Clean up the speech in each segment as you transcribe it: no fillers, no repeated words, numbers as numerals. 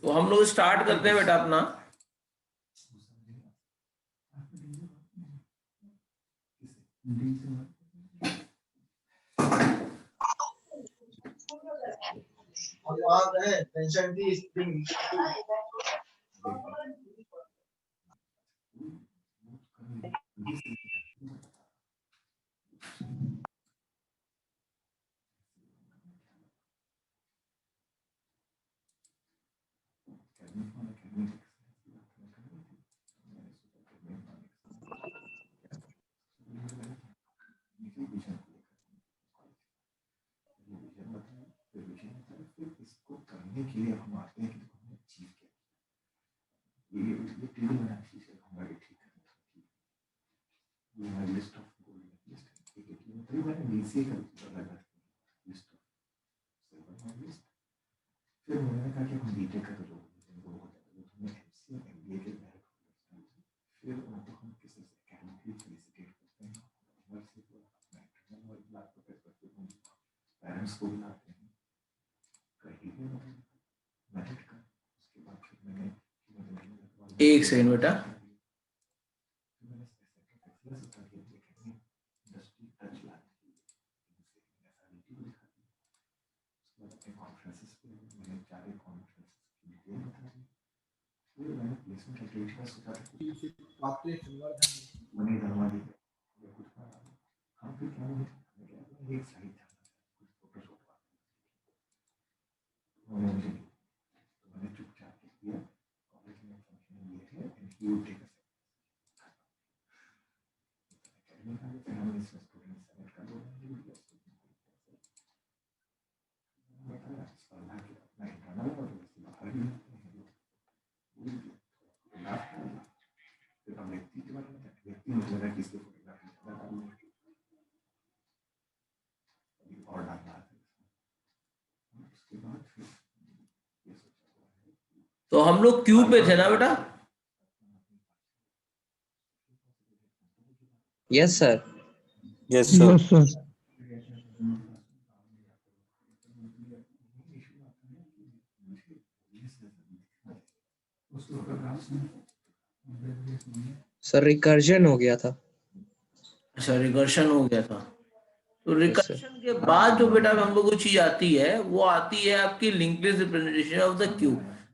तो हम लोग स्टार्ट करते हैं बेटा अपना। एक सेकंड बेटा। तो हम लोग क्यू पे थे ना बेटा? Yes sir. Yes sir. Sir recursion हो गया था। अच्छा, रिकर्शन हो गया था। तो रिकर्शन के बाद जो बेटा हम लोग को चीज आती है वो आती है आपकी link list representation of the Q.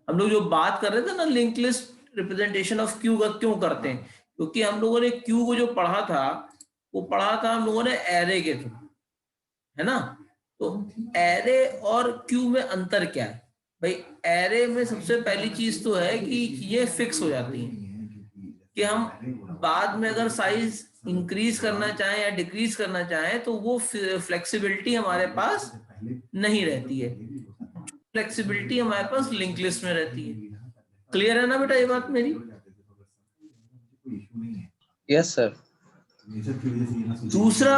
हम लोग जो बात कर रहे थे ना link list representation of Q का क्यों करते हैं, क्योंकि हम लोगों ने क्यू को जो पढ़ा था वो पढ़ा था हम लोगों ने एरे के थ्रू, है ना। तो एरे और क्यू में अंतर क्या है भाई? एरे में सबसे पहली चीज तो है कि चीजें फिक्स हो जाती हैं कि हम बाद में अगर साइज इंक्रीज करना चाहें या डिक्रीज करना चाहें तो वो फ्लेक्सिबिलिटी हमारे पास नहीं रहती है। फ्लेक्सिबिलिटी हमारे पास लिंक लिस्ट में रहती है। क्लियर है ना बेटा ये बात मेरी? Yes sir. दूसरा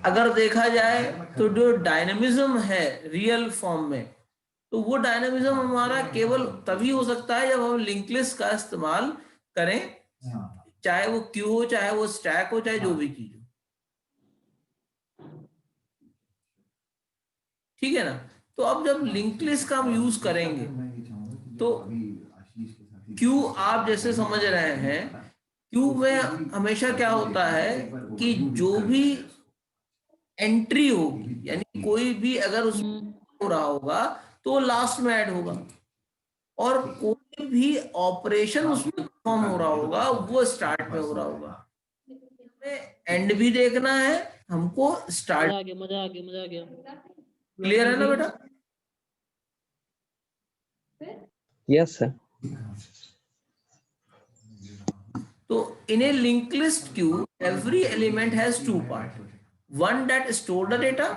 अगर देखा जाए तो जो डायनेमिज्म है रियल फॉर्म में, तो वो डायनेमिज्म हमारा केवल तभी हो सकता है जब हम लिंक लिस्ट का इस्तेमाल करें, चाहे वो क्यू हो, चाहे वो स्टैक हो, चाहे जो भी चीज हो। ठीक है ना। तो अब जब लिंक लिस्ट का हम यूज करेंगे तो क्यू आप जैसे समझ रहे हैं, क्यू में हमेशा क्या होता है कि जो भी एंट्री होगी यानी कोई भी अगर उसमें हो रहा होगा तो लास्ट में ऐड होगा, और कोई भी ऑपरेशन उसमें परफॉर्म हो रहा होगा वो स्टार्ट में हो रहा होगा। हमें एंड भी देखना है, हमको स्टार्ट। मजा आ गया। क्लियर है ना बेटा? Yes sir. तो in a linked list queue every element has two parts, one that store the data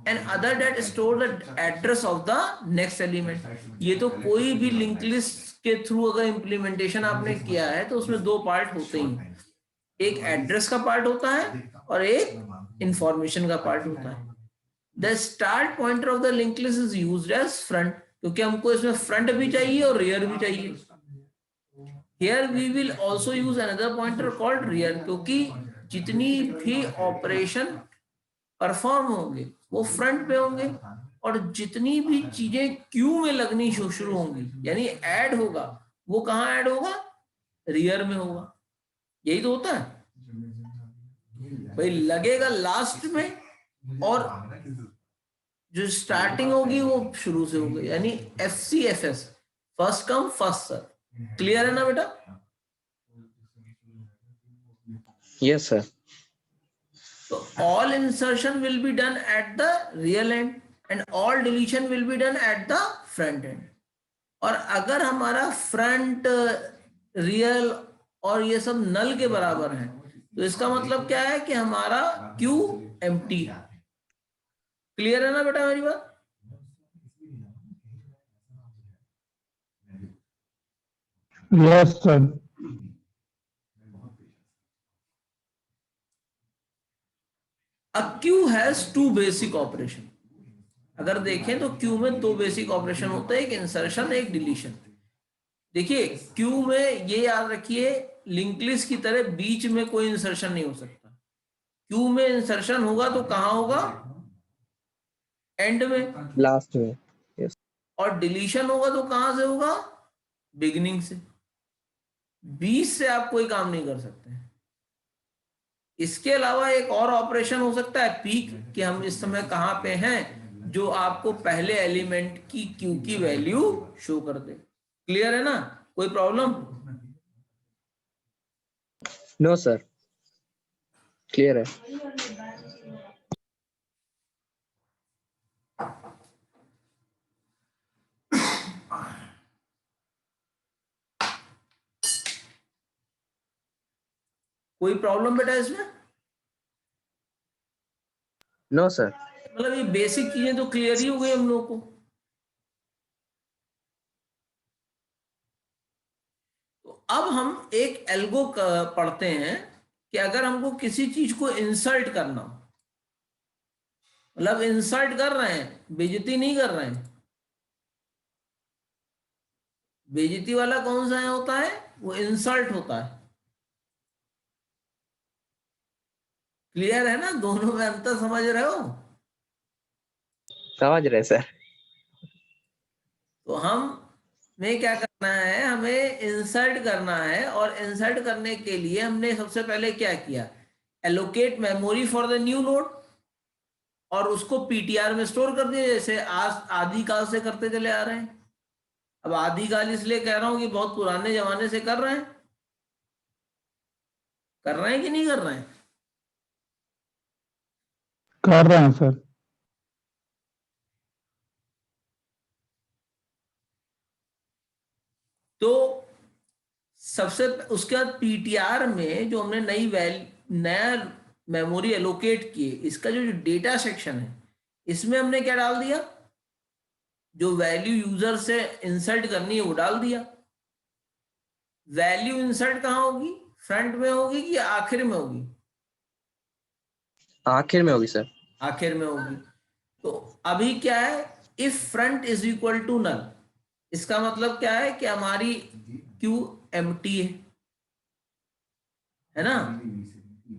and other that store the address of the next element. ये तो कोई भी लिंक लिस्ट के थ्रू अगर इम्प्लीमेंटेशन आपने किया है तो उसमें दो पार्ट होते ही, एक एड्रेस का पार्ट होता है और एक इंफॉर्मेशन का पार्ट होता है. The start pointer of the link list is used as front, क्योंकि हमको इसमें फ्रंट भी चाहिए और रियर भी चाहिए. Here we will also use another pointer called rear, क्योंकि जितनी भी ऑपरेशन परफॉर्म होंगे वो फ्रंट पे होंगे और जितनी भी चीजें क्यू में लगनी शुरू होंगी यानी ऐड होगा वो कहाँ ऐड होगा, रियर में होगा. यही तो होता है भाई, लगेगा लास्ट में और जो स्टार्टिंग होगी वो शुरू से होगी, यानी FCFS, first come first serve. Clear है ना बेटा? Yes, sir. So all insertion will be done at the real end and all deletion will be done at the front end. और अगर हमारा फ्रंट, रियल और ये सब नल के बराबर है तो इसका मतलब क्या है कि हमारा क्यू एम्प्टी है. क्लियर है ना बेटा मेरी बात? Yes, sir. A queue has two basic operation. अगर देखें तो क्यू में दो बेसिक ऑपरेशन होते हैं, एक इंसर्शन एक डिलीशन. देखिए क्यू में ये याद रखिए, लिंक लिस्ट की तरह बीच में कोई इंसर्शन नहीं हो सकता. क्यू में इंसर्शन होगा तो कहां होगा, एंड में. Last में. Yes. और डिलीशन होगा तो कहां से होगा, बिगिनिंग से. बीच से आप कोई काम नहीं कर सकते. इसके अलावा एक और ऑपरेशन हो सकता है पीक, कि हम इस समय कहां पे हैं, जो आपको पहले एलिमेंट की क्यू की वैल्यू शो कर दे. क्लियर है ना? कोई प्रॉब्लम? No, sir. Clear है. कोई प्रॉब्लम बेटा इसमें? No, sir. मतलब ये बेसिक चीजें तो क्लियर ही हो गई हम लोगों को. तो अब हम एक एल्गो पढ़ते हैं कि अगर हमको किसी चीज को इंसर्ट करना हो, मतलब इंसर्ट कर रहे हैं, बेइज्जती नहीं कर रहे हैं. बेइज्जती वाला कौन सा होता है, वो इंसल्ट होता है. क्लियर है ना? दोनों में अंतर समझ रहे हो? समझ रहे सर. तो हम में क्या करना है, हमें इंसर्ट करना है और इंसर्ट करने के लिए हमने सबसे पहले क्या किया, allocate memory for the new node और उसको पीटीआर में स्टोर कर दिया, जैसे आज आदिकाल से करते चले आ रहे हैं. अब आदिकाल इसलिए कह रहा हूं कि बहुत पुराने जमाने से कर रहे हैं. कर रहे हैं कि नहीं कर रहे हैं? कर रहे हैं सर. तो सबसे उसके बाद पीटीआर में जो हमने नया मेमोरी एलोकेट किए, इसका जो डेटा सेक्शन है इसमें हमने क्या डाल दिया, जो वैल्यू यूजर से इंसर्ट करनी है वो डाल दिया. वैल्यू इंसर्ट कहाँ होगी, फ्रंट में होगी कि आखिर में होगी? आखिर में होगी सर. आखिर में होगी. तो अभी क्या है, if front is equal to null, इसका मतलब क्या है कि हमारी क्यू एम्प्टी है ना?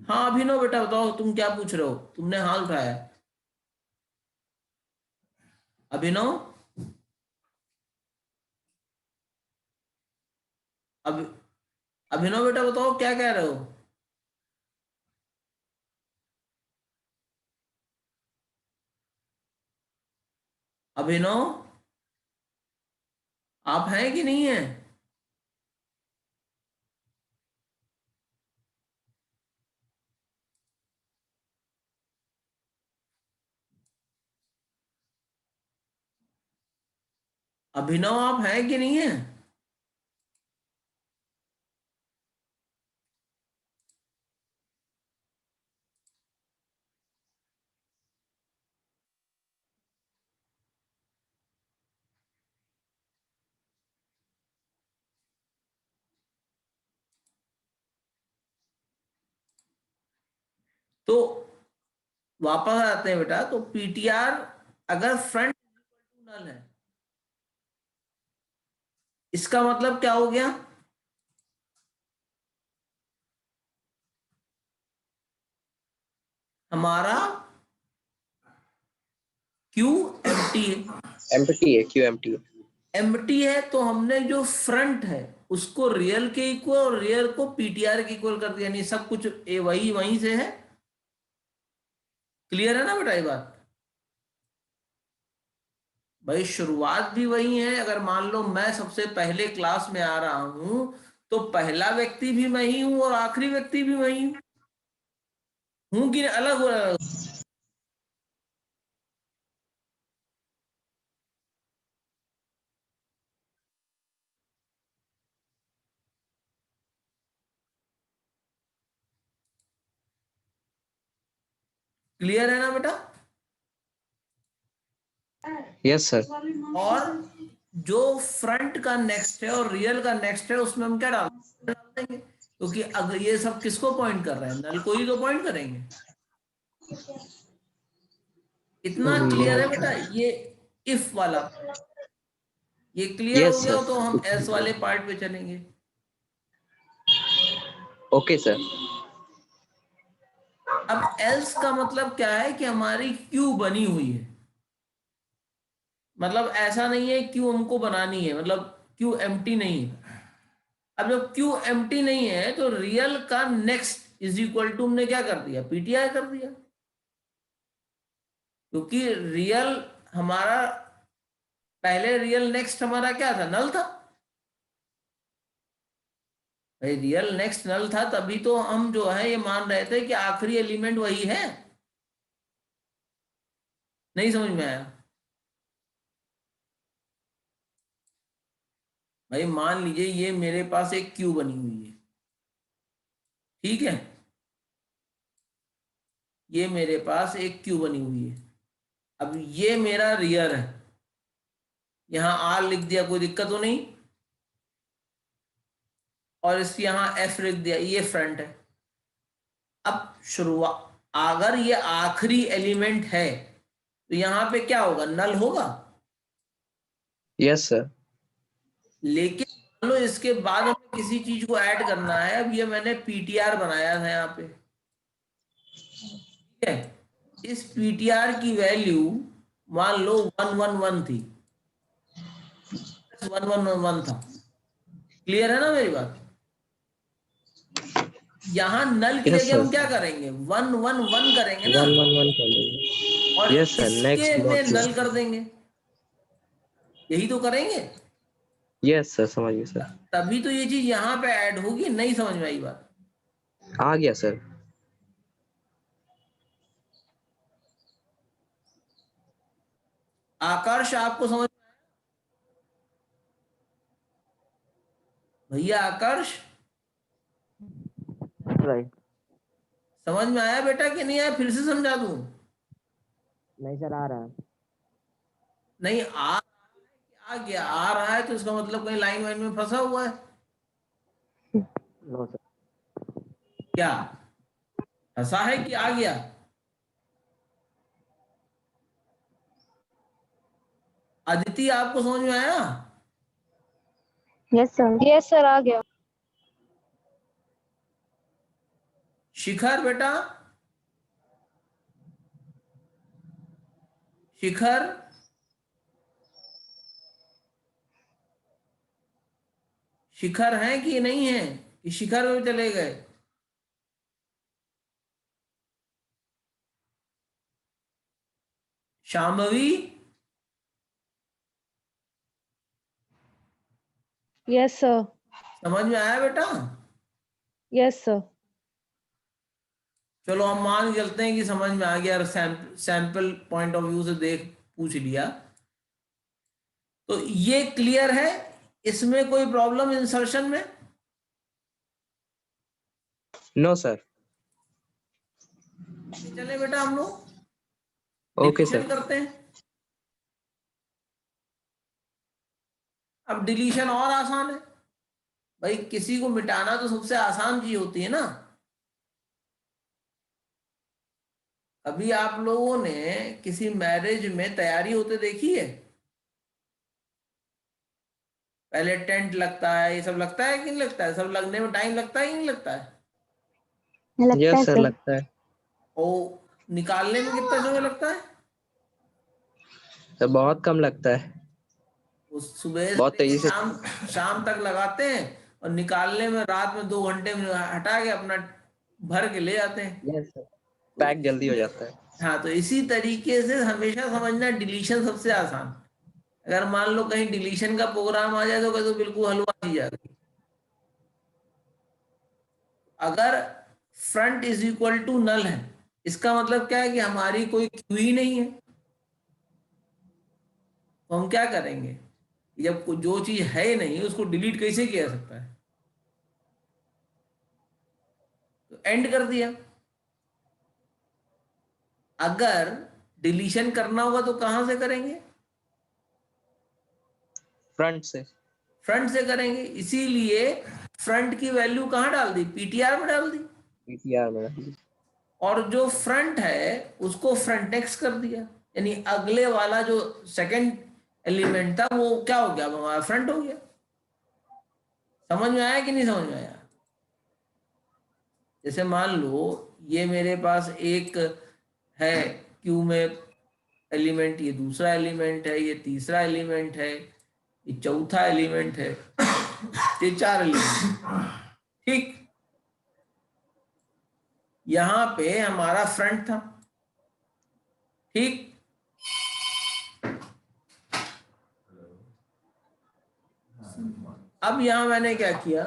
हाँ अभिनव बेटा बताओ, तुम क्या पूछ रहे हो, तुमने हाथ उठाया. अभिनव, अभिनव बेटा बताओ क्या कह रहे हो? अभिनव, आप हैं कि नहीं है? अभिनव आप हैं कि नहीं है? तो वापस आते हैं बेटा, तो पीटीआर अगर फ्रंट नल है, इसका मतलब क्या हो गया? हमारा क्यू एम्प्टी है। एम्प्टी है, क्यू एम्प्टी है। एम्प्टी है तो हमने जो फ्रंट है उसको रियल के इक्वल और रियल को पीटीआर के इक्वल कर दिया, यानी सब कुछ वही वहीं से है। क्लियर है ना बेटा ये बात? भाई शुरुआत भी वही है। अगर मान लो मैं सबसे पहले क्लास में आ रहा हूं, तो पहला व्यक्ति भी मैं ही हूं और आखिरी व्यक्ति भी मैं ही हूं कि अलग हो? क्लियर है ना बेटा? Yes sir. और जो फ्रंट का नेक्स्ट है और रियल का नेक्स्ट है, उसमें हम क्या डाल देंगे? क्योंकि अगर ये सब किसको पॉइंट कर रहे हैं? नल को ही तो पॉइंट करेंगे। इतना क्लियर है बेटा ये इफ वाला? ये क्लियर हो यस गया तो हम एल्स सर। वाले पार्ट पे चलेंगे। Okay sir. अब एल्स का मतलब क्या है कि हमारी क्यू बनी हुई है। मतलब ऐसा नहीं है क्यू हमको बनानी है, मतलब क्यू एम्प्टी नहीं है। अब जब क्यू एम्प्टी नहीं है तो रियल का नेक्स्ट इज इक्वल टू हमने क्या कर दिया? पीटीआर कर दिया। क्योंकि रियल हमारा पहले रियल नेक्स्ट हमारा क्या था? नल था। भाई रियल नेक्स्ट नल था, तभी तो हम जो है ये मान रहे थे कि आखिरी एलिमेंट वही है। नहीं समझ में आया? भाई मान लीजिए ये मेरे पास एक क्यू बनी हुई है, ठीक है? ये मेरे पास एक क्यू बनी हुई है। अब ये मेरा रियल है, यहाँ आर लिख दिया, कोई दिक्कत तो नहीं। और इस यहाँ एफ लिख दिया, ये फ्रंट है। अब शुरुआत, अगर ये आखिरी एलिमेंट है तो यहाँ पे क्या होगा? नल होगा। Yes sir. लेकिन मान लो इसके बाद हमें किसी चीज को ऐड करना है। अब ये मैंने पीटीआर बनाया था यहाँ पे, ठीक है? इस पीटीआर की वैल्यू मान लो 111 थी, 111 था। क्लियर है ना मेरी बात? यहाँ नल की यस जगह हम सर। क्या करेंगे? 111 करेंगे ना, 111 कर देंगे। और यस सर, इसके नेक्स्ट में नोट। नल कर देंगे। यही तो करेंगे। यस सर, समझ गए सर। तभी तो ये चीज यहाँ पे ऐड होगी। नहीं समझ में आई बात? आ गया सर। आकर्ष आपको समझ में आया? भैया आकर्ष, राइट। समझ में आया बेटा कि नहीं आया? फिर से समझा दूं? नहीं सर, आ रहा है। नहीं आ गया, आ रहा है तो इसका मतलब कहीं लाइन वाइन में फंसा हुआ है नो सर। क्या? फंसा है कि आ गया? अदिति आपको समझ में आया? यस सर आ गया। शिखर बेटा, शिखर, शिखर है कि नहीं है? कि शिखर में चले गए? Shambhavi, yes sir. समझ में आया बेटा? Yes sir. चलो हम मान के चलते हैं कि समझ में आ गया, सैंपल पॉइंट ऑफ व्यू से देख पूछ लिया। तो ये क्लियर है? इसमें कोई प्रॉब्लम इंसर्शन में? No sir. चले बेटा हम लोग ओके डिलीशन सर। करते हैं। अब डिलीशन और आसान है। भाई किसी को मिटाना तो सबसे आसान चीज होती है ना। अभी आप लोगों ने किसी मैरिज में तैयारी होते देखी है? पहले टेंट लगता है, ये सब लगता है कि नहीं लगता है? सब लगने में टाइम लगता है कि नहीं लगता है? लगता है यस सर, सर। लगता है और निकालने में कितना समय लगता है? सर। बहुत कम लगता है, उस सुबह से बहुत लेके तेजी से। शाम शाम तक लगाते हैं और निकालने में रात में 2 घंटे में हटा के अपना भर के ले जाते हैं। यस सर, तो पैक जल्दी हो जाता है। हाँ, तो इसी तरीके से हमेशा समझना, डिलीशन सबसे आसान। अगर मान लो कहीं डिलीशन का प्रोग्राम आ जाए तो बिल्कुल हलवा दी जाती। अगर front is equal to null है, इसका मतलब क्या है कि हमारी कोई क्यू ही नहीं है। तो हम क्या करेंगे? जब जो चीज है ही नहीं उसको डिलीट कैसे किया जा सकता है? तो एंड कर दिया। अगर डिलीशन करना होगा तो कहां से करेंगे? फ्रंट से। फ्रंट से करेंगे। इसीलिए फ्रंट की वैल्यू कहां डाल दी? पीटीआर में डाल दी। पीटीआर में। और जो फ्रंट है उसको फ्रंट एक्स कर दिया, यानी अगले वाला जो सेकंड एलिमेंट था वो क्या हो गया? हमारा फ्रंट हो गया। समझ में आया कि नहीं समझ में आया? जैसे मान लो ये मेरे पास एक है क्यू में एलिमेंट, ये दूसरा एलिमेंट है, ये तीसरा एलिमेंट है, ये चौथा एलिमेंट है, ये 4 एलिमेंट। ठीक, यहां पे हमारा फ्रंट था। ठीक, अब यहां मैंने क्या किया?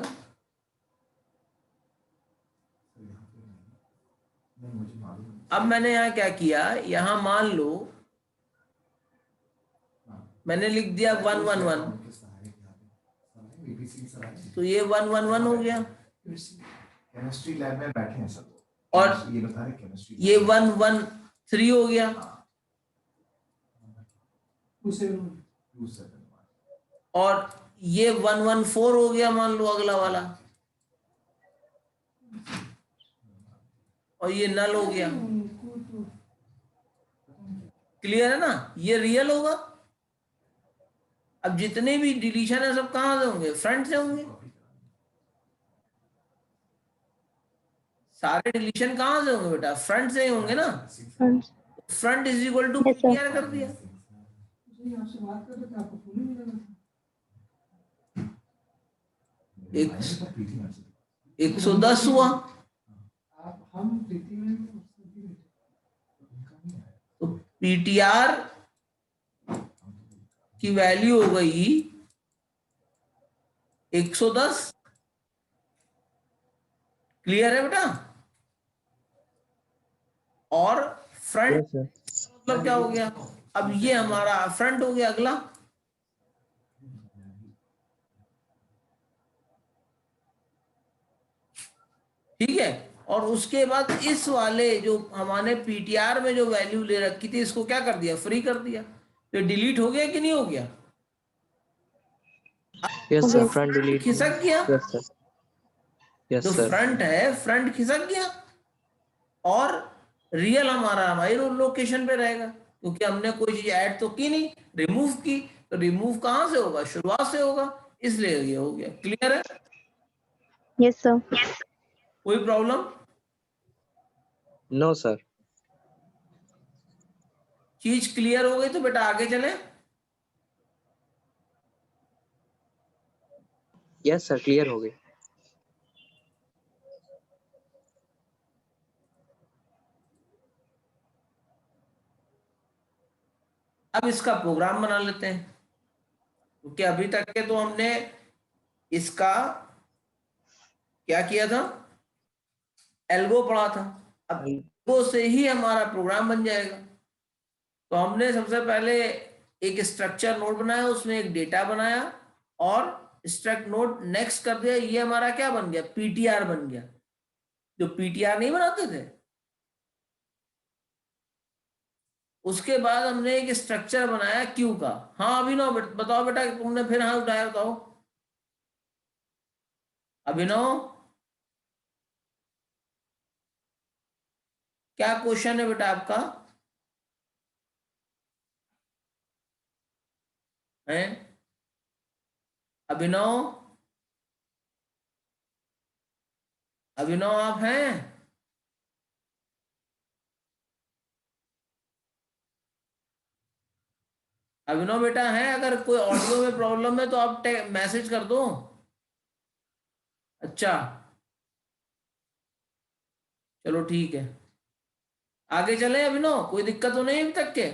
अब मैंने यहां क्या किया? यहां मान लो मैंने लिख दिया 111, तो ये 111 हो गया। केमिस्ट्री लैब में बैठे हैं सब, और ये बता रहे केमिस्ट्री ये 113 हो गया। और ये 114 हो गया, मान लो अगला वाला। और ये नल हो गया। क्लियर है ना? ये रियल होगा। अब जितने भी डिलीशन है सब कहां से होंगे? फ्रंट से होंगे। सारे डिलीशन कहां से होंगे बेटा? फ्रंट से ही होंगे ना। Front is equal to Yes, sir. PTR कर दिया। एक 110 हुआ। तो पीटीआर की वैल्यू हो गई 110। क्लियर है बेटा? और फ्रंट यस सर। मतलब क्या हो गया? अब ये हमारा फ्रंट हो गया। अगला ठीक है। और उसके बाद इस वाले जो हमारे पीटीआर में जो वैल्यू ले रखी थी इसको क्या कर दिया? फ्री कर दिया। तो डिलीट हो गया कि नहीं हो गया? Yes sir, Yes. Front delete. खिसक गया। Yes sir. जो यस सर। फ्रंट है फ्रंट खिसक गया। और रियल हमारा हमारी लोकेशन पे रहेगा, क्योंकि हमने कोई चीज ऐड तो की नहीं, रिमूव की। तो रिमूव कहां से होगा? शुरुआत से होगा, इसलिए ये हो गया। क्लियर है? Yes, sir. कोई प्रॉब्लम? No sir. चीज क्लियर हो गई तो बेटा आगे चले। यस सर, क्लियर हो गई। अब इसका प्रोग्राम बना लेते हैं, क्योंकि अभी तक के तो हमने इसका क्या किया था? एल्गो पढ़ा था। अब एल्गो से ही हमारा प्रोग्राम बन जाएगा। तो हमने सबसे पहले एक स्ट्रक्चर नोड बनाया, उसमें एक डेटा बनाया और स्ट्रक्ट नोड नेक्स्ट कर दिया। ये हमारा क्या बन गया? पीटीआर बन गया। जो पीटीआर नहीं बनाते थे, उसके बाद हमने एक स्ट्रक्चर बनाया क्यू का। हाँ अभिनव बताओ बेटा, तुमने फिर हाँ उठाया, बताओ अभिनव। क्या क्वेश्चन है बेटा आपका? है अभिनव? अभिनव आप हैं? अभिनव बेटा है? अगर कोई ऑडियो में प्रॉब्लम है तो आप मैसेज कर दो। अच्छा चलो ठीक है, आगे चले। अभिनव कोई दिक्कत तो नहीं अभी तक के?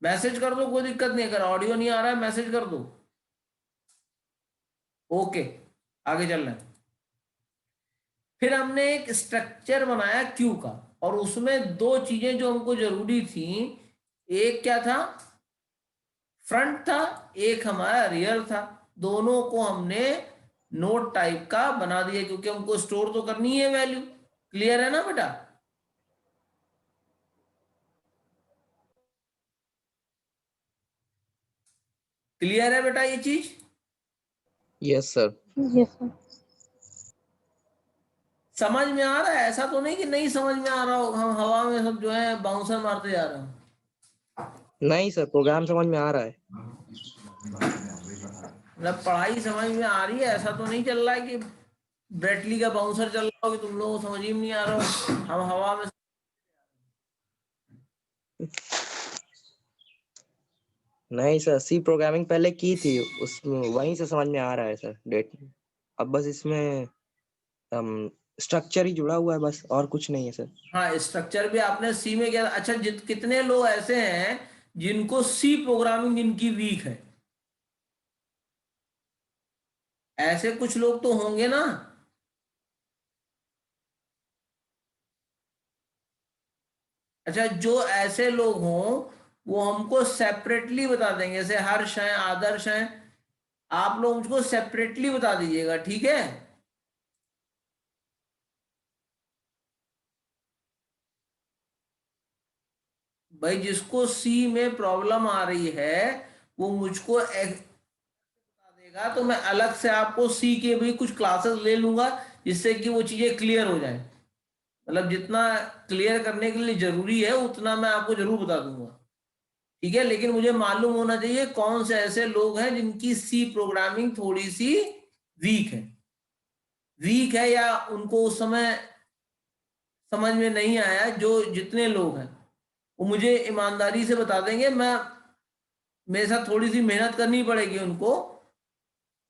मैसेज कर दो, कोई दिक्कत नहीं। अगर ऑडियो नहीं आ रहा है मैसेज कर दो। ओके आगे चल रहे हैं। फिर हमने एक स्ट्रक्चर बनाया क्यू का, और उसमें दो चीजें जो हमको जरूरी थी, एक क्या था? फ्रंट था, एक हमारा रियर था। दोनों को हमने नोट टाइप का बना दिया, क्योंकि हमको स्टोर तो करनी है वैल्यू। क्लियर है ना बेटा? क्लियर है बेटा ये चीज? Yes sir. Yes, sir. समझ में आ रहा है? ऐसा तो नहीं कि नहीं समझ में आ रहा हो, हम हवा में सब जो है बाउंसर मारते जा रहे हैं। नहीं सर, प्रोग्राम समझ में आ रहा है। मतलब पढ़ाई समझ में आ रही है, ऐसा तो नहीं चल रहा है कि ब्रेटली का बाउंसर चल रहा हो कि तुम लोगों को समझ ही नहीं आ रहा हो, हम हवा में। नहीं सर, सी प्रोग्रामिंग पहले की थी, उसमें वहीं से समझ में आ रहा है सर डेट। अब बस इसमें स्ट्रक्चर ही जुड़ा हुआ है बस, और कुछ नहीं है सर। हाँ स्ट्रक्चर भी आपने सी में किया। अच्छा कितने लोग ऐसे हैं जिनको सी प्रोग्रामिंग जिनकी वीक है? ऐसे कुछ लोग तो होंगे ना। अच्छा जो ऐसे लोग हों वो हमको सेपरेटली बता देंगे, जैसे हर्ष हैं, आदर्श हैं, आप लोग मुझको सेपरेटली बता दीजिएगा, ठीक है? भाई जिसको सी में प्रॉब्लम आ रही है वो मुझको बता देगा, तो मैं अलग से आपको सी के भी कुछ क्लासेस ले लूंगा, जिससे कि वो चीजें क्लियर हो जाए। मतलब जितना क्लियर करने के लिए जरूरी है उतना मैं आपको जरूर बता दूंगा, ठीक है? लेकिन मुझे मालूम होना चाहिए कौन से ऐसे लोग हैं जिनकी सी प्रोग्रामिंग थोड़ी सी वीक है। वीक है या उनको उस समय समझ में नहीं आया, जो जितने लोग हैं वो मुझे ईमानदारी से बता देंगे। मैं मेरे साथ थोड़ी सी मेहनत करनी पड़ेगी उनको,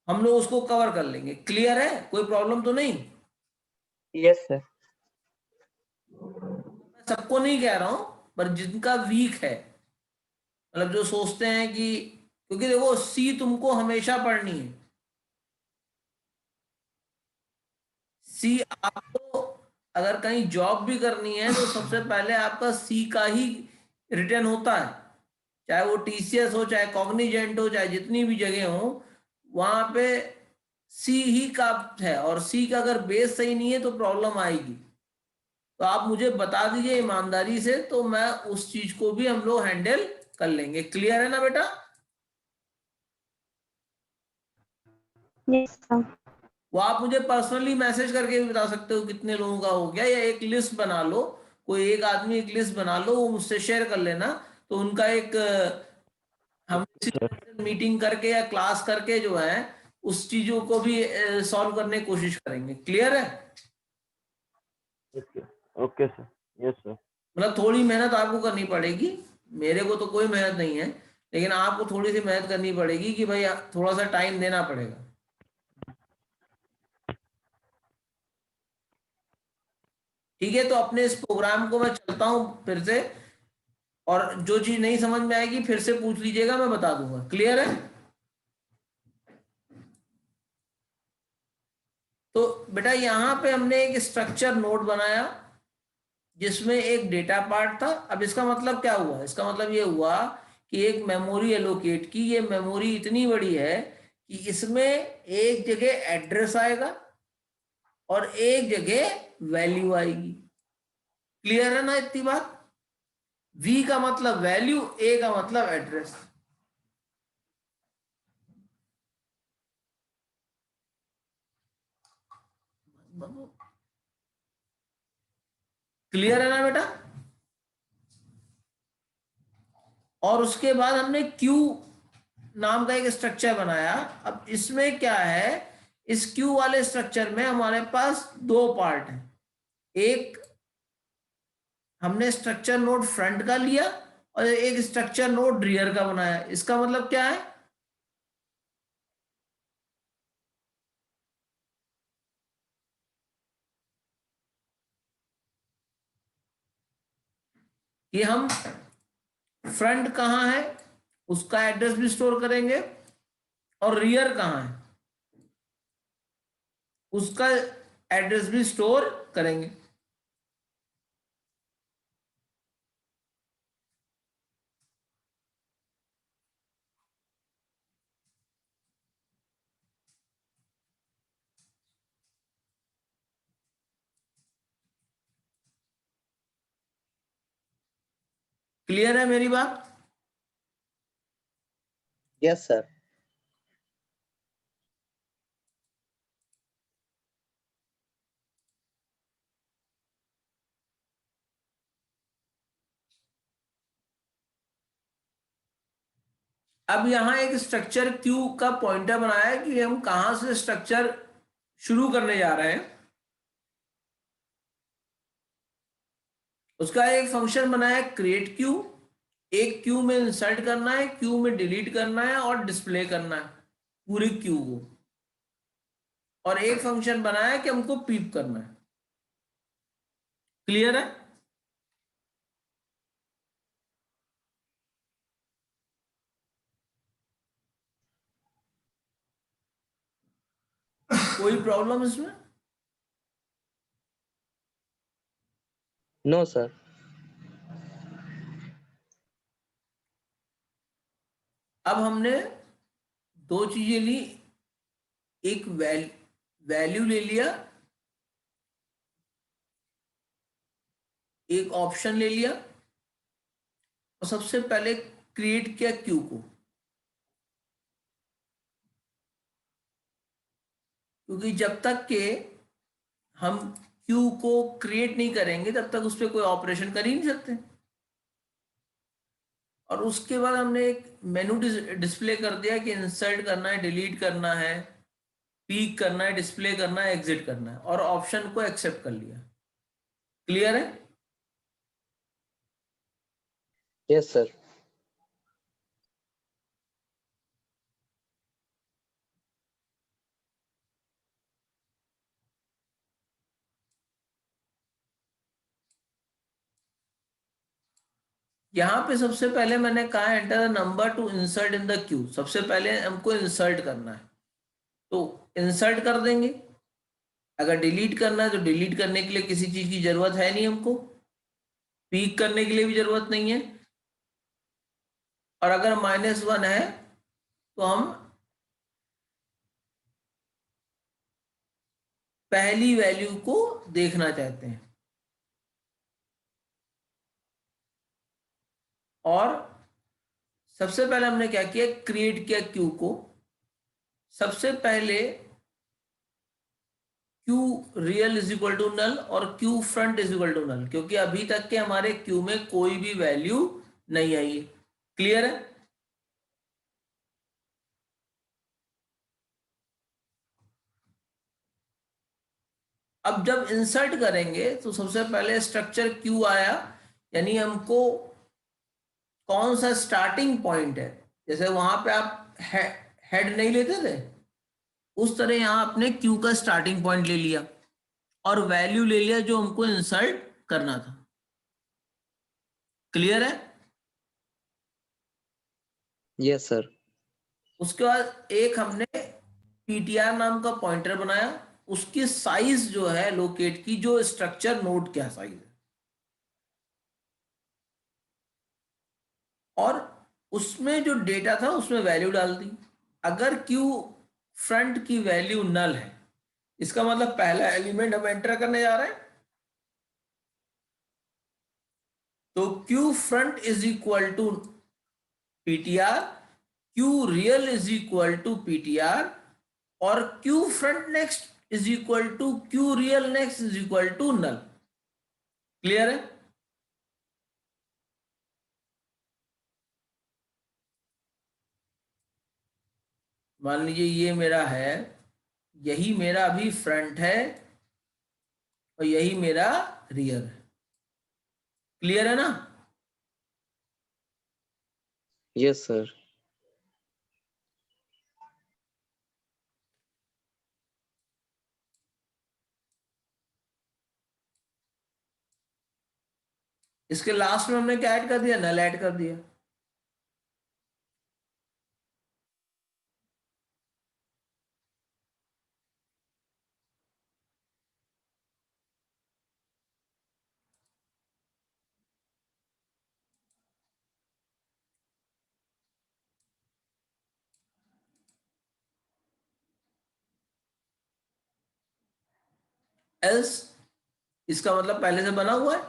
हम लोग उसको कवर कर लेंगे। क्लियर है? कोई प्रॉब्लम तो नहीं? Yes sir. मैं सबको नहीं कह रहा हूं, पर जिनका वीक है, मतलब जो सोचते हैं कि, क्योंकि देखो सी तुमको हमेशा पढ़नी है। सी आपको अगर कहीं जॉब भी करनी है तो सबसे पहले आपका सी का ही रिटर्न होता है, चाहे वो टीसीएस हो, चाहे कॉग्निजेंट हो, चाहे जितनी भी जगह हो, वहां पे सी ही का है। और सी का अगर बेस सही नहीं है तो प्रॉब्लम आएगी। तो आप मुझे बता दीजिए ईमानदारी से, तो मैं उस चीज को भी हम लोग हैंडल कर लेंगे। क्लियर है ना बेटा? Yes, sir. वो आप मुझे पर्सनली मैसेज करके भी बता सकते हो कितने लोगों का हो गया, या एक लिस्ट बना लो, कोई एक आदमी एक लिस्ट बना लो, वो मुझसे शेयर कर लेना। तो उनका एक हम मीटिंग करके या क्लास करके जो है उस चीजों को भी सॉल्व करने की कोशिश करेंगे। क्लियर है? Okay sir. Yes sir. मतलब थोड़ी मेहनत आपको करनी पड़ेगी, मेरे को तो कोई मेहनत नहीं है, लेकिन आपको थोड़ी सी मेहनत करनी पड़ेगी कि भाई थोड़ा सा टाइम देना पड़ेगा। ठीक है, तो अपने इस प्रोग्राम को मैं चलता हूं फिर से, और जो चीज नहीं समझ में आएगी फिर से पूछ लीजिएगा, मैं बता दूंगा। क्लियर है? तो बेटा यहां पे हमने एक स्ट्रक्चर नोड बनाया जिसमें एक डेटा पार्ट था। अब इसका मतलब क्या हुआ? इसका मतलब ये हुआ कि एक मेमोरी एलोकेट की। ये मेमोरी इतनी बड़ी है कि इसमें एक जगह एड्रेस आएगा और एक जगह वैल्यू आएगी। क्लियर है ना इतनी बात? वी का मतलब वैल्यू, ए का मतलब एड्रेस। क्लियर है ना बेटा? और उसके बाद हमने क्यू नाम का एक स्ट्रक्चर बनाया। अब इसमें क्या है, इस क्यू वाले स्ट्रक्चर में हमारे पास दो पार्ट हैं। एक हमने स्ट्रक्चर नोड फ्रंट का लिया और एक स्ट्रक्चर नोड रियर का बनाया। इसका मतलब क्या है, कि हम फ्रंट कहाँ है उसका एड्रेस भी स्टोर करेंगे और रियर कहाँ है उसका एड्रेस भी स्टोर करेंगे। क्लियर है मेरी बात? Yes sir. अब यहां एक स्ट्रक्चर क्यू का पॉइंटर बनाया है कि हम कहां से स्ट्रक्चर शुरू करने जा रहे हैं। उसका एक फंक्शन बनाया है क्रिएट क्यू। एक क्यू में इंसर्ट करना है, क्यू में डिलीट करना है और डिस्प्ले करना है पूरी क्यू को। और एक फंक्शन बनाया है कि हमको पीप करना है। क्लियर है? कोई प्रॉब्लम इसमें? No sir. अब हमने दो चीजें ली, एक वैल्यू ले लिया, एक ऑप्शन ले लिया और सबसे पहले क्रिएट किया क्यू को। क्योंकि जब तक के हम क्यू को क्रिएट नहीं करेंगे तब तक उस पर कोई ऑपरेशन कर ही नहीं सकते। और उसके बाद हमने एक मेनू डिस्प्ले कर दिया कि इंसर्ट करना है, डिलीट करना है, पीक करना है, डिस्प्ले करना है, एग्जिट करना है, और ऑप्शन को एक्सेप्ट कर लिया। क्लियर है? Yes sir. यहां पे सबसे पहले मैंने कहा enter the number two insert in the Q. सबसे पहले हमको इंसर्ट करना है तो इंसर्ट कर देंगे। अगर डिलीट करना है तो डिलीट करने के लिए किसी चीज की जरूरत है नहीं हमको, पीक करने के लिए भी जरूरत नहीं है। और अगर -1 है तो हम पहली वैल्यू को देखना चाहते हैं। और सबसे पहले हमने क्या किया, क्रिएट किया क्यू को। सबसे पहले Q real is equal to null और Q front is equal to null, क्योंकि अभी तक के हमारे क्यू में कोई भी वैल्यू नहीं आई है। क्लियर है? अब जब इंसर्ट करेंगे तो सबसे पहले स्ट्रक्चर क्यू आया, यानी हमको कौन सा स्टार्टिंग पॉइंट है। जैसे वहां पे आप हेड नहीं लेते थे, उस तरह यहां आपने क्यू का स्टार्टिंग पॉइंट ले लिया और वैल्यू ले लिया जो हमको इंसर्ट करना था। क्लियर है? Yes sir. उसके बाद एक हमने ptr नाम का पॉइंटर बनाया, उसकी साइज जो है लोकेट की, जो स्ट्रक्चर नोड क्या साइज है, और उसमें जो डेटा था उसमें वैल्यू डाल दी। अगर क्यू फ्रंट की वैल्यू नल है, इसका मतलब पहला एलिमेंट हम एंटर करने जा रहे हैं, तो Q front is equal to ptr, Q real is equal to ptr, और Q front next is equal to Q real next is equal to null. Clear है? मान लीजिए ये मेरा है, यही मेरा अभी फ्रंट है और यही मेरा रियर है। क्लियर है ना? Yes sir. इसके लास्ट में हमने क्या ऐड कर दिया? नल ऐड कर दिया। एल्स इसका मतलब पहले से बना हुआ है,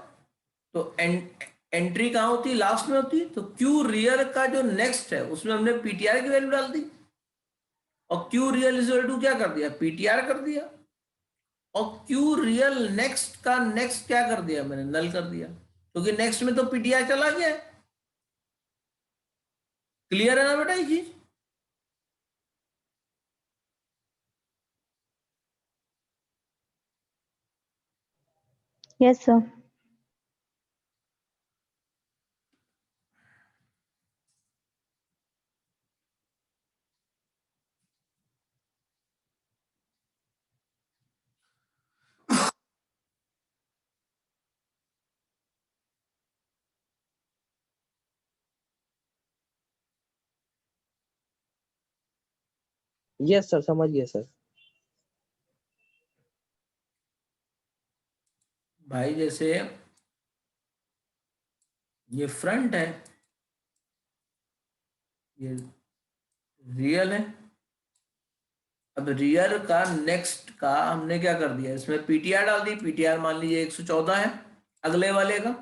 तो एंट्री कहाँ होती है? लास्ट में होती है। तो क्यू रियर का जो नेक्स्ट है उसमें हमने पीटीआर की वैल्यू डाल दी, और Q real is equal to क्या कर दिया? पीटीआर कर दिया। और क्यू रियल नेक्स्ट का नेक्स्ट क्या कर दिया मैंने? नल कर दिया, क्योंकि नेक्स्ट में तो पीटीआर चला गया है। क्लियर है ना बेटा ये चीज? Yes, sir. यस सर, समझ गया सर। भाई जैसे ये फ्रंट है, ये रियल है। अब रियर का नेक्स्ट का हमने क्या कर दिया? इसमें पीटीआर डाल दी। पीटीआर मान लीजिए 114 है अगले वाले का।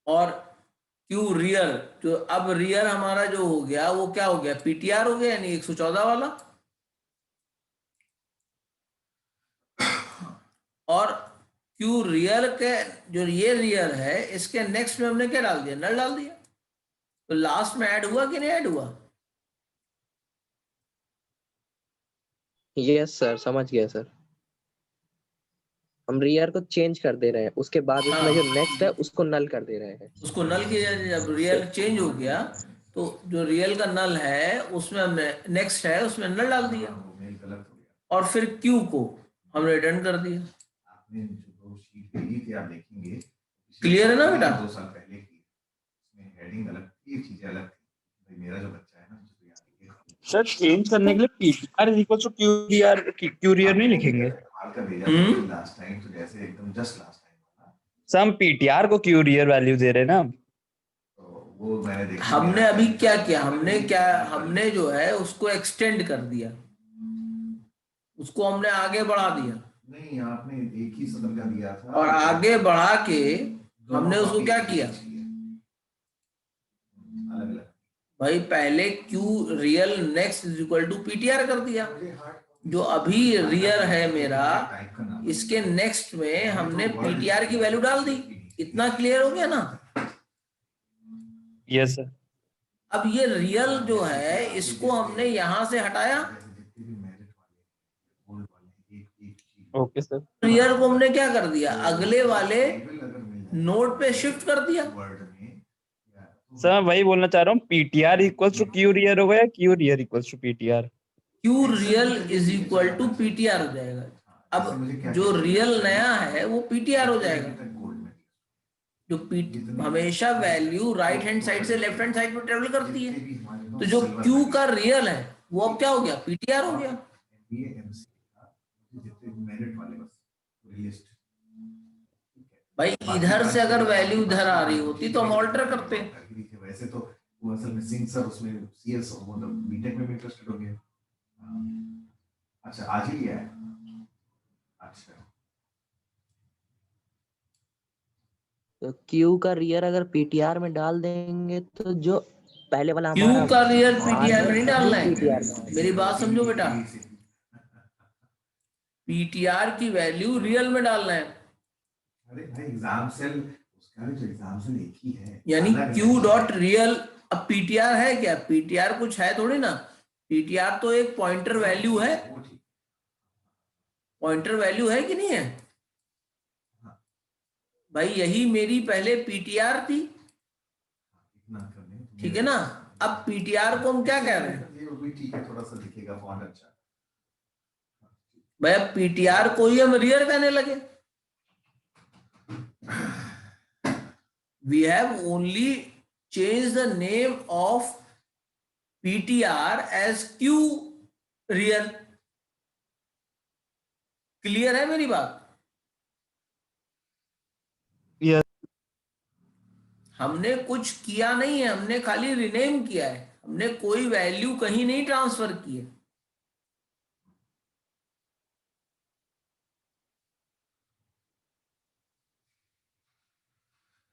और क्यू रियर, जो अब रियर हमारा जो हो गया वो क्या हो गया? पीटीआर हो गया, यानी 114 वाला। और क्यू रियर के जो ये रियर है इसके नेक्स्ट में हमने क्या डाल दिया? नल डाल दिया। तो लास्ट में ऐड हुआ कि नहीं ऐड हुआ? यस सर, समझ गया सर। हम रियर को चेंज कर दे रहे हैं, उसके बाद उसमें जो नेक्स्ट है उसको नल कर दे रहे हैं। उसको नल किया। जब रियल चेंज हो गया तो जो रियल का नल है उसमें हमने नेक्स्ट है उसमें नल डाल दिया, वो मेल गलत हो गया। और फिर क्यू को हमने रिटर्न कर दिया। आपने जो शीट पे ली थी आप देखेंगे, क्लियर है ना बेटा? 2 साल पहले की, उसमें हेडिंग अलग थी, चीजें अलग थी। भाई मेरा जो बच्चा है ना, जिसको याद है, सर चेंज करने के लिए PTR is equal to courier नहीं लिखेंगे? हाल का भेजा था लास्ट टाइम, तो जैसे एकदम जस्ट लास्ट टाइम वाला, सर हम पीटीआर को क्यूरियर वैल्यू दे रहे हैं ना। तो वो मैंने देखा। हमने अभी क्या किया? हमने जो है उसको एक्सटेंड कर दिया, उसको हमने आगे बढ़ा दिया। नहीं, आपने एक ही सदन का दिया था, और आगे बढ़ा के हमने उसको क्या किया? अलग अलग। भाई पहले Q real next is equal to PTR कर दिया। जो अभी रियर है मेरा, इसके नेक्स्ट में हमने पीटीआर की वैल्यू डाल दी। इतना क्लियर हो गया ना? Yes sir. अब ये रियल जो है इसको हमने यहां से हटाया, ओके सर। रियर को हमने क्या कर दिया? अगले वाले नोड पे शिफ्ट कर दिया। सर मैं वही बोलना चाह रहा हूँ, पीटीआर इक्वल्स टू क्यूरियर होगा या Q rear equals to PTR? Q real is equal to PTR हो जाएगा। अब जो रियल नया है वो पीटीआर हो जाएगा। जो हमेशा वैल्यू राइट हैंड साइड से लेफ्ट हैंड साइड में ट्रेवल करती है, तो जो क्यू का रियल है वो अब क्या हो गया? पीटीआर हो गया। भाई इधर से अगर वैल्यू इधर आ रही होती तो हम ऑल्टर करते। वैसे तो वो असल में सिंह सर उसमें सीएस मतलब बीटेक में भी इंटरेस्टेड हो गए। अच्छा, आज ही लिया है। अच्छा, तो क्यू का रियर अगर पीटीआर में डाल देंगे तो जो पहले वाला क्यू हमारा का रियल R पीटीआर में नहीं डालना है। PTR में। मेरी बात समझो बेटा, पीटीआर की वैल्यू रियल में डालना है, अरे भाई एग्जाम सेल उसका भी तो एग्जाम सेल एक ही है, यानी अलग क्यू नहीं डॉट है। रियल। अब पीटीआर है क्या? पीटीआर कुछ है थोड़ी ना, पीटीआर तो एक पॉइंटर वैल्यू है। वो ठीक। पॉइंटर वैल्यू है कि नहीं है भाई? यही मेरी पहले पीटीआर थी, इतना कर लें तो ठीक है ना। अब पीटीआर को हम क्या कह रहे हैं ये भी ठीक है, थोड़ा सा दिखेगा फॉन्ट अच्छा। भाई? अब पीटीआर को ही हम रियल कहने लगे। We have only change the name of PTR as Q real. Clear है मेरी बात? Yes. हमने कुछ किया नहीं है, हमने खाली रिनेम किया है, हमने कोई वैल्यू कहीं नहीं ट्रांसफर की है।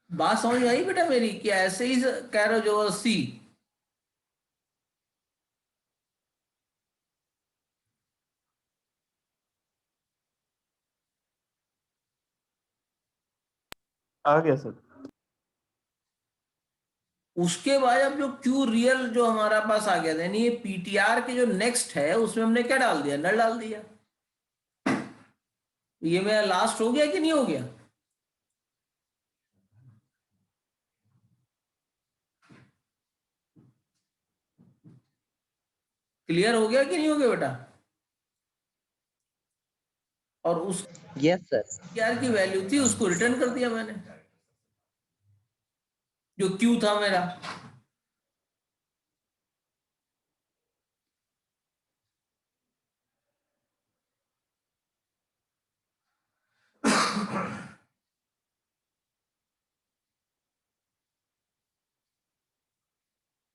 बात समझ में आई बेटा मेरी? कि ऐसे ही कह रहे हो जो सी। आ गया सर। उसके बाद अब जो क्यू रियल जो हमारा पास आ गया था, यानी ये पीटीआर के जो नेक्स्ट है उसमें हमने क्या डाल दिया? नल डाल दिया। ये मेरा लास्ट हो गया कि नहीं हो गया? क्लियर हो गया कि नहीं हो गया बेटा? और उस यस सर। पीटीआर की वैल्यू थी उसको रिटर्न कर दिया मैंने, जो क्यू था मेरा।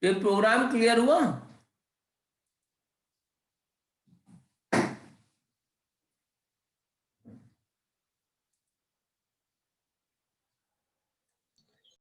ये प्रोग्राम क्लियर हुआ?